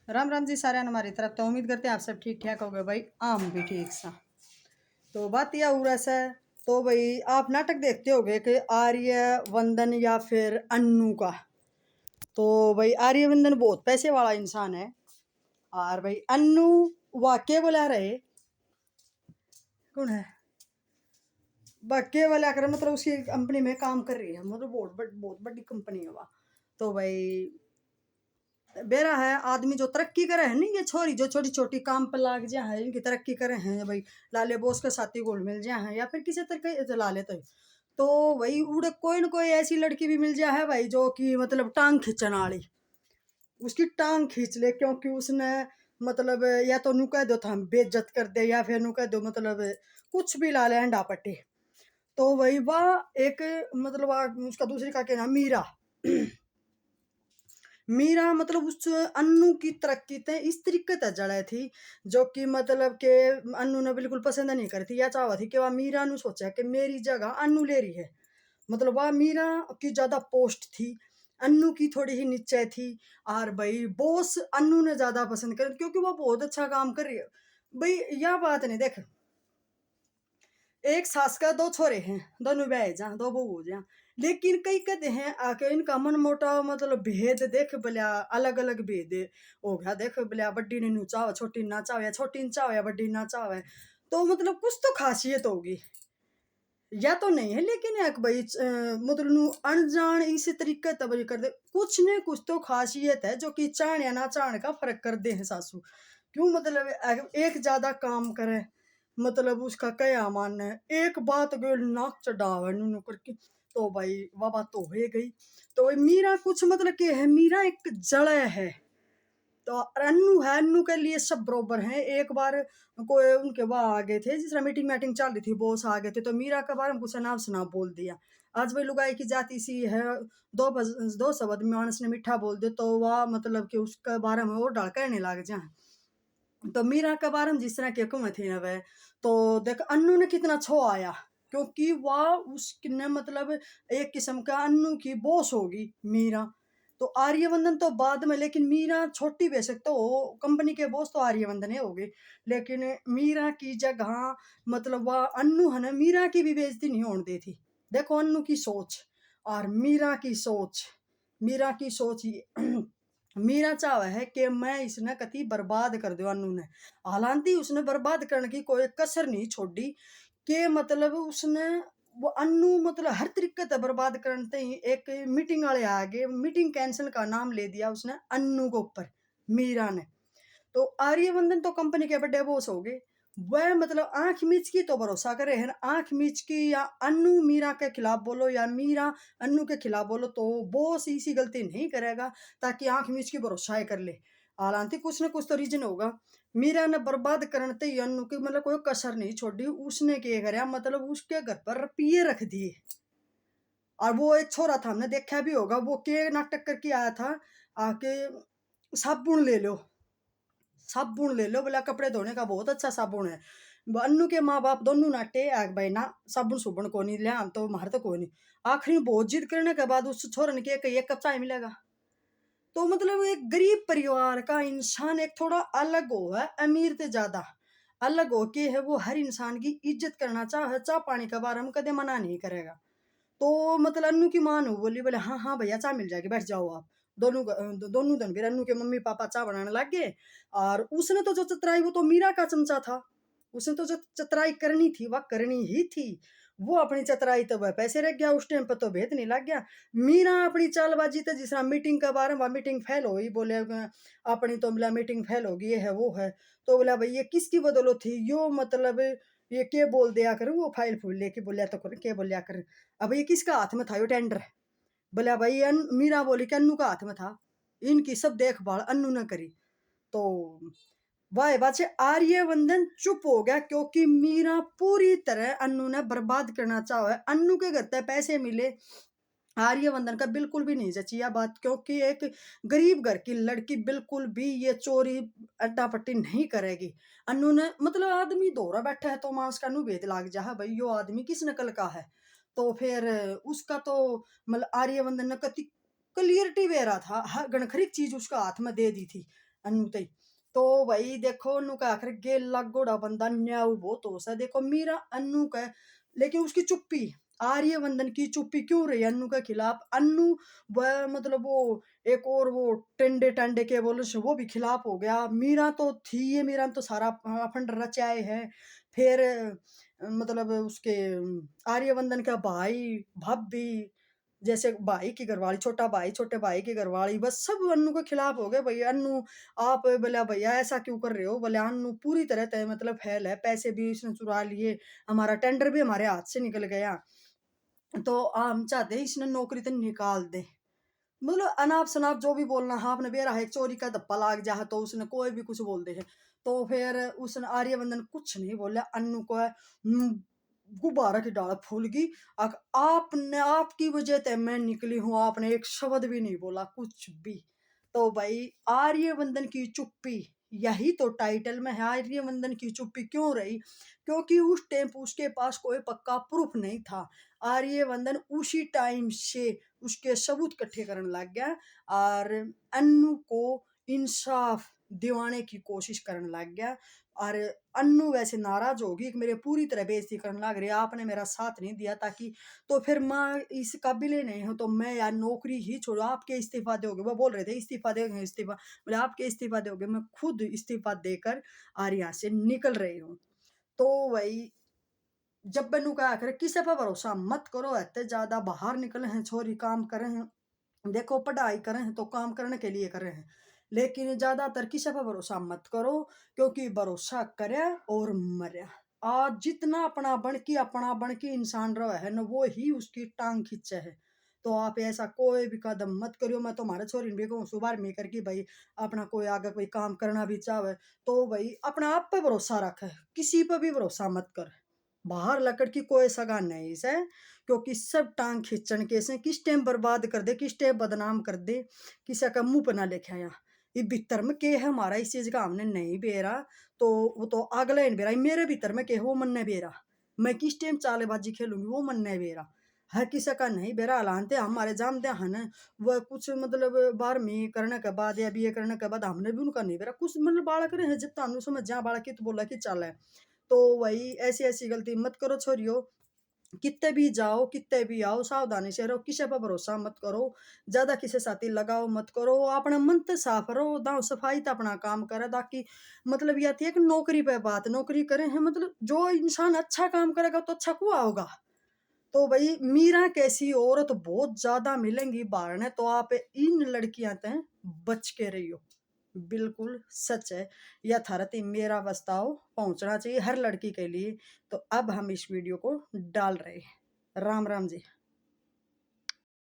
राम राम जी सारे हमारी तरफ। तो उम्मीद करते हैं आप सब ठीक ठाक हो गए भाई, आम भी ठीक सा। तो बात यह हो रहा है। तो भाई आप नाटक देखते होगे कि आर्य वंदन या फिर अन्नू का। तो भाई आर्यवंदन बहुत पैसे वाला इंसान है, और भाई अन्नू वाक्य बोला रहे कौन है, वाक्य वाला कर मतलब उसकी कंपनी में काम कर रही है, मतलब बहुत बड़ी कंपनी है वह। तो भाई बेरा है आदमी जो तरक्की करे है नहीं, ये छोरी जो छोटी छोटी काम पर लाग जा है, इनकी तरक्की करे हैं भाई। लाले बोस के साथी गोल मिल जा है या फिर किसी तरह से ला लेते हैं। तो वही उड़े कोई न कोई ऐसी लड़की भी मिल जाए है भाई, जो कि मतलब टांग खींचने वाली, उसकी टांग खींच ले, क्योंकि उसने मतलब या तो नु कह दो था बेइज्जत कर दे, या फिर नु कह दो मतलब कुछ भी ला ले अंडा पट्टी। तो वही वाह एक मतलब उसका दूसरी का क्या नाम मीरा। मीरा मतलब उस अन्नू की तरक्की ते इस तरीके ते जड़े थी, जो कि मतलब के अन्नू ने बिल्कुल पसंद नहीं करती, या चाहवा थी कि वह मीरा नु सोचा कि मेरी जगह अन्नू ले रही है। मतलब वह मीरा की ज्यादा पोस्ट थी, अन्नू की थोड़ी ही नीचे थी। और भाई बॉस अन्नू ने ज्यादा पसंद कर, क्योंकि वह बहुत अच्छा काम कर रही है। भाई यह बात नहीं देख, एक सास का दो छोरे हैं, दोनों ब्याह जा दो बहू हो जा, लेकिन कई कहते हैं आके इनका मन मोटा मतलब भेद देख बलिया, अलग अलग भेद हो गया देख बलिया, बड्डी ने नू चाव छोटी ना चाव, या छोटी ने चाव या बड्डी ना चाव है। तो मतलब कुछ तो खासियत होगी, या तो नहीं है, लेकिन एक भाई मतलब नू अनजान इसी तरीके तब कर दे, कुछ ने कुछ तो खासियत है जो कि चाण या ना चाण का फर्क कर दे हैं सासू। क्यों मतलब एक ज्यादा काम करे, मतलब उसका क्या मानना है, एक बात गल नाक चढ़ावे नू करके। तो भाई वह बात तो हो गई। तो भाई मीरा कुछ मतलब कि है, मीरा एक जड़ है। तो अन्नू है, अन्नू के लिए सब बरोबर हैं। एक बार कोई उनके वहाँ आ गए थे, जिस तरह मीटिंग मीटिंग चल रही थी, बॉस आ गए थे, तो मीरा के बारे में कुछ अनाप शनाप बोल दिया। आज भाई लुगाई की जाति सी है, दो शब्द में मानस ने मीठा बोल दे तो वह मतलब कि उसके बारे में और डाल कहने लग जाए। तो मीरा के बारे में जिस तरह के हुए थे ना वह, तो देख अन्नू ने कितना छो आया, क्योंकि वह उसने मतलब एक किस्म का अन्नू की बॉस होगी मीरा। तो आर्यवंदन तो बाद में, लेकिन मीरा छोटी बेशक तो हो, कंपनी के बॉस तो आर्यवंदन ही होगी, लेकिन मीरा की जगह मतलब वह अन्नू है ना, मीरा की भी बेइज्जती नहीं होने दी थी। देखो अन्नू की सोच और मीरा की सोच, मीरा की सोच ये मीरा चाह है कि मैं इसने कति बर्बाद कर दो अन्नू ने। हालांकि उसने बर्बाद करने की कोई कसर नहीं छोड़ी, कि मतलब उसने वो अन्नू मतलब हर तरीके से बर्बाद करते ही एक मीटिंग वाले आ गए, मीटिंग कैंसिल का नाम ले दिया उसने अन्नू के ऊपर, मीरा ने। तो आर्यवंदन तो कंपनी के बड़े बॉस हो गए, वह मतलब आंख मीच की तो भरोसा करे है, आंख मीच की या अन्नू मीरा के खिलाफ बोलो या मीरा अन्नू के खिलाफ बोलो, तो बॉस इसी गलती नहीं करेगा, ताकि आंख मीच की भरोसा ही कर ले। हालांकि कुछ ना कुछ तो रीजन होगा। मीरा ने बर्बाद करते ही अन्नू की मतलब कोई कसर नहीं छोड़ी, उसने क्या कराया मतलब उसके घर पर रुपये रख दिए। और वो एक छोरा था, हमने देखा भी होगा, वो के नाटक करके आया था आके, साबुन ले लो, साबुन ले लो, बोला कपड़े धोने का बहुत अच्छा साबुन है। अन्नू के माँ बाप दोनों नाटे आग भाई ना, साबुन सुबुन को नहीं लिया, हम तो मार तो कोई नहीं। आखिरी में बहुत जिद करने के बाद उस छोरन के एक कप चाय मिलेगा। तो मतलब एक गरीब परिवार का इंसान एक थोड़ा अलग हो है, अमीर से ज्यादा अलग हो के है, वो हर इंसान की इज्जत करना चाहे, चाह पानी के बारे में कदे मना नहीं करेगा। तो मतलब अन्नू की माँ ने बोली, बोले हाँ हाँ भैया चाय मिल जाएगी, बैठ जाओ आप। दोनों दिन फिर अन्नू के मम्मी पापा चाय बनाने लग गए। और उसने तो जो चतराई वो तो मीरा का चमचा था, उसने तो जो चतराई करनी थी वह करनी ही थी। वो अपनी चतराई तो वह पैसे रख गया, उस टाइम पर तो भेद नहीं लग गया। मीरा अपनी चालबाजी तो जिस तरह मीटिंग के बारे में, मीटिंग फेल हो गई, बोले अपनी तो बोला मीटिंग फेल होगी, ये है वो है। तो बोला भाई ये किसकी बदौलत थी, यो मतलब ये के बोल दिया कर, वो फाइल फूल लेके बोलिया तो कर के बोलिया कर। अब ये किसका हाथ में था यो टेंडर, बोला भाई मीरा बोली कि अन्नू का हाथ में था, इनकी सब देखभाल अन्नू ने करी। तो वाह बात से आर्यवंदन चुप हो गया, क्योंकि मीरा पूरी तरह अन्नू ने बर्बाद करना चाहा है। अन्नू के घर तक पैसे मिले, आर्यवंदन का बिल्कुल भी नहीं जची यह बात, क्योंकि एक गरीब घर की लड़की बिल्कुल भी ये चोरी अड्डा पट्टी नहीं करेगी। अन्नू ने मतलब आदमी दोहरा बैठा है तो मांस का नु भेद लाग जा है, भाई यो आदमी किस नकल का है। तो फिर उसका तो मतलब आर्यवंदन ने कति क्लियरिटी दे रहा था, हर गणखरी चीज उसका हाथ में दे दी थी। अन्नू तई। तो भाई देखो अन्नू का आखिर गेल लागोड़ा बंदा न्याऊ बहुत हो सा देखो मीरा अन्नू का, लेकिन उसकी चुप्पी, आर्यवर्धन की चुप्पी क्यों रही अन्नू के खिलाफ? अन्नू वह मतलब वो एक और वो टेंडे टांडे के बोले से वो भी खिलाफ हो गया। मीरा तो थी ये, मीरा ने तो सारा फंड रचाए है। फिर मतलब उसके आर्यवर्धन का भाई भाभी, जैसे भाई की घरवाली, छोटा भाई छोटे भाई की घरवाली, बस सब अन्नू के खिलाफ हो गए। भैया अन्नू आप बोला भैया ऐसा क्यों कर रहे हो? बोले अन्नू पूरी तरह तय मतलब फैल है, पैसे भी इसने चुरा लिए, हमारा टेंडर भी हमारे हाथ से निकल गया। तो हम चाहते हैं इसने नौकरी तो निकाल दे। मतलब अनाप शनाप जो भी बोलना, हाँ आपने बेरा है चोरी का धप्पा लाग जा तो उसने कोई भी कुछ बोल दे है। तो फिर उसने आर्यवर्धन कुछ नहीं बोला अन्नू को, गुब्बारा की डाल फूल गई। आपने आपकी वजह से मैं निकली हूँ, आपने एक शब्द भी नहीं बोला कुछ भी। तो भाई आर्यवर्धन की चुप्पी, यही तो टाइटल में है आर्यवर्धन की चुप्पी क्यों रही? क्योंकि उस टाइम उसके पास कोई पक्का प्रूफ नहीं था। आर्यवर्धन उसी टाइम से उसके सबूत इकट्ठे करने लग गया और अन्नू को इंसाफ दिवाने की कोशिश करने लग गया। और अन्नू वैसे नाराज होगी कि मेरे पूरी तरह बेइज्जती करने लग रही है, आपने मेरा साथ नहीं दिया ताकि, तो फिर मैं इस काबिल ही नहीं हूँ तो मैं यार नौकरी ही छोड़ो, आपके इस्तीफा दोगे? वो बोल रहे थे इस्तीफा देंगे इस्तीफा, बोले आपके इस्तीफा दोगे? मैं खुद इस्तीफा देकर और यहाँ से निकल रही हूँ। तो वही जब मैनू कहा करे किसी पर भरोसा मत करो, इतने ज्यादा बाहर निकले हैं छोरी काम करे हैं, देखो पढ़ाई करे हैं तो काम करने के लिए करे हैं, लेकिन ज्यादातर किसी पर भरोसा मत करो, क्योंकि भरोसा करे और मरे। आज जितना अपना बन की इंसान रहा है ना वो ही उसकी टांग खींचे है। तो आप ऐसा कोई भी कदम मत करियो। मैं तुम्हारे छोरी भी कहूँ सुबह में करके भाई अपना कोई आगे कोई काम करना भी चाहे तो भाई अपना आप पे भरोसा रखे, किसी पर भी भरोसा मत कर। बाहर लकड़ की कोई सगा नहीं से, क्योंकि सब टांग खींचन के से किस टाइम बर्बाद कर दे, किस टाइम बदनाम कर दे, किसी का मुंह पर ना लेके आया। ये भीतर में के है हमारा इस चीज का हमने नहीं बेरा, तो वो तो अगला इन बेरा मेरे भीतर में के है वो मन ने बेरा, मैं किस टाइम चालेबाजी खेलूंगी वो मन ने बेरा, हर किसी का नहीं बेरा। हालांकि हमारे जानते हैं वह कुछ मतलब 12वीं करने के बाद या बीए करने के बाद हमने भी उनका नहीं बेरा कुछ मतलब बालक रहे जितना हमने समझ जहाँ बालक की तो बोला कि चल है। तो वही ऐसी ऐसी गलती मत करो छोरियो, कितने भी जाओ कितने भी आओ सावधानी से रहो, किसी पर भरोसा मत करो, ज्यादा किसी साथी लगाओ मत करो, अपना मन तो साफ रहो, दाव सफाई तो अपना काम करे ताकि मतलब यह थी कि नौकरी पे बात नौकरी करें हैं, मतलब जो इंसान अच्छा काम करेगा तो अच्छा कुआ होगा। तो भाई मीरा कैसी औरत बहुत ज्यादा मिलेंगी बाहर ने, तो आप इन लड़कियां तय बच के रहियो। बिल्कुल सच है, यथार्थ मेरा प्रस्ताव पहुंचना चाहिए हर लड़की के लिए। तो अब हम इस वीडियो को डाल रहे हैं। राम राम जी।